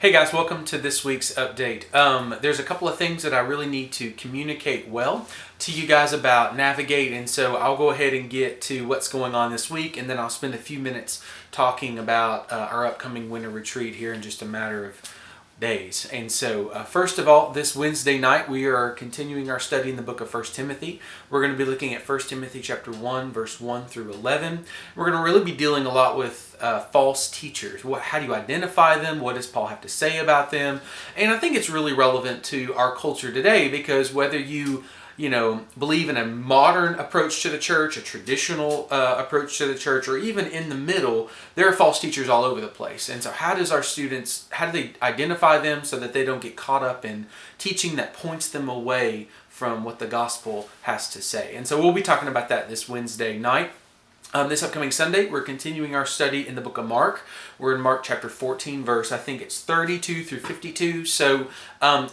Hey guys, welcome to this week's update. There's a couple of things that I really need to communicate well to you guys about Navigate, and so I'll go ahead and get to what's going on this week, and then I'll spend a few minutes talking about our upcoming winter retreat here in just a matter of days. And so first of all, this Wednesday night we are continuing our study in the book of 1 Timothy. We're going to be looking at 1 Timothy chapter 1 verse 1 through 11. We're going to really be dealing a lot with false teachers. How do you identify them? What does Paul have to say about them? And I think it's really relevant to our culture today, because whether you believe in a modern approach to the church, a traditional approach to the church, or even in the middle, there are false teachers all over the place. And so how do they identify them so that they don't get caught up in teaching that points them away from what the gospel has to say? And so we'll be talking about that this Wednesday night. This upcoming Sunday, we're continuing our study in the book of Mark. We're in Mark chapter 14, verse, I think it's 32 through 52. So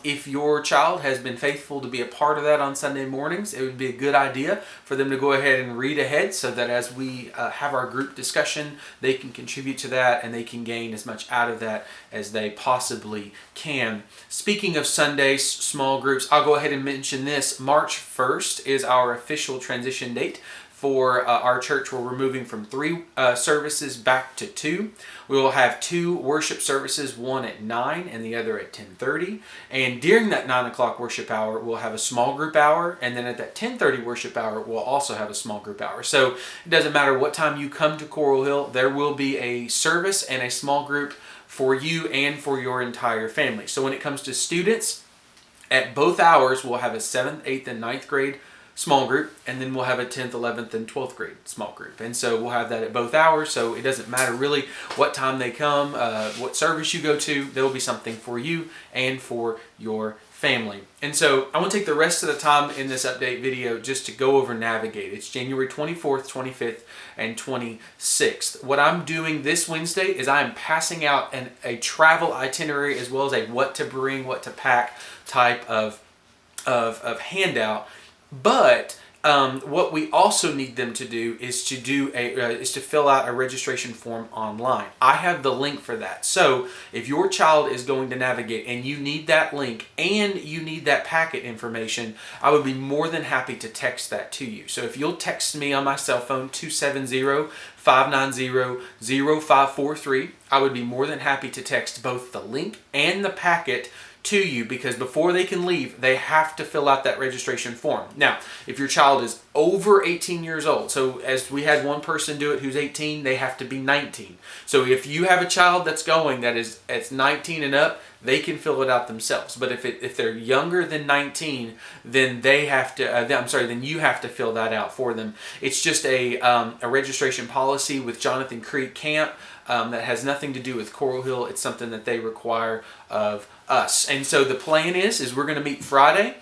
if your child has been faithful to be a part of that on Sunday mornings, it would be a good idea for them to go ahead and read ahead so that as we have our group discussion, they can contribute to that and they can gain as much out of that as they possibly can. Speaking of Sundays, small groups, I'll go ahead and mention this. March 1st is our official transition date for our church, where we're moving from 3 services back to 2. We will have 2 worship services, one at 9 and the other at 10:30. And during that 9 o'clock worship hour, we'll have a small group hour. And then at that 10:30 worship hour, we'll also have a small group hour. So it doesn't matter what time you come to Coral Hill, there will be a service and a small group for you and for your entire family. So when it comes to students, at both hours, we'll have a 7th, 8th, and 9th grade small group, and then we'll have a 10th, 11th, and 12th grade small group. And so we'll have that at both hours, so it doesn't matter really what time they come, what service you go to, there will be something for you and for your family. And so I want to take the rest of the time in this update video just to go over Navigate. It's January 24th, 25th, and 26th. What I'm doing this Wednesday is I am passing out a travel itinerary as well as a what to bring, what to pack type of handout. But what we also need them to do is to fill out a registration form online. I have the link for that. So if your child is going to Navigate and you need that link and you need that packet information, I would be more than happy to text that to you. So if you'll text me on my cell phone, 270-590-0543, I would be more than happy to text both the link and the packet to you, because before they can leave, they have to fill out that registration form. Now, if your child is over 18 years old, so as we had one person do it who's 18, they have to be 19. So if you have a child that's going it's 19 and up, they can fill it out themselves. But if they're younger than 19, then they have to. Then you have to fill that out for them. It's just a registration policy with Jonathan Creek Camp that has nothing to do with Coral Hill. It's something that they require of us. And so the plan is we're going to meet Friday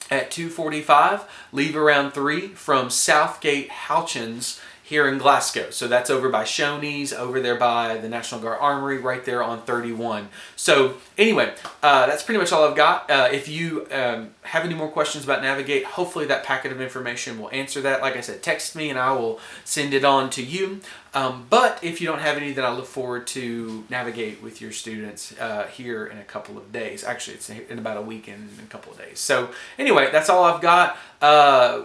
at 2:45, leave around 3 from Southgate Houchins here in Glasgow. So that's over by Shoney's, over there by the National Guard Armory, right there on 31. So anyway, that's pretty much all I've got. If you have any more questions about Navigate, hopefully that packet of information will answer that. Like I said, text me and I will send it on to you. But if you don't have any, then I look forward to Navigate with your students here in a couple of days. Actually, it's in about a week and a couple of days. So anyway, that's all I've got.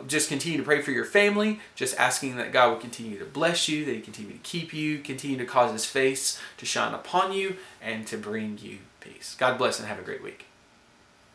Just continue to pray for your family. Just asking that God will continue to bless you, that He continue to keep you, continue to cause His face to shine upon you, and to bring you peace. God bless and have a great week.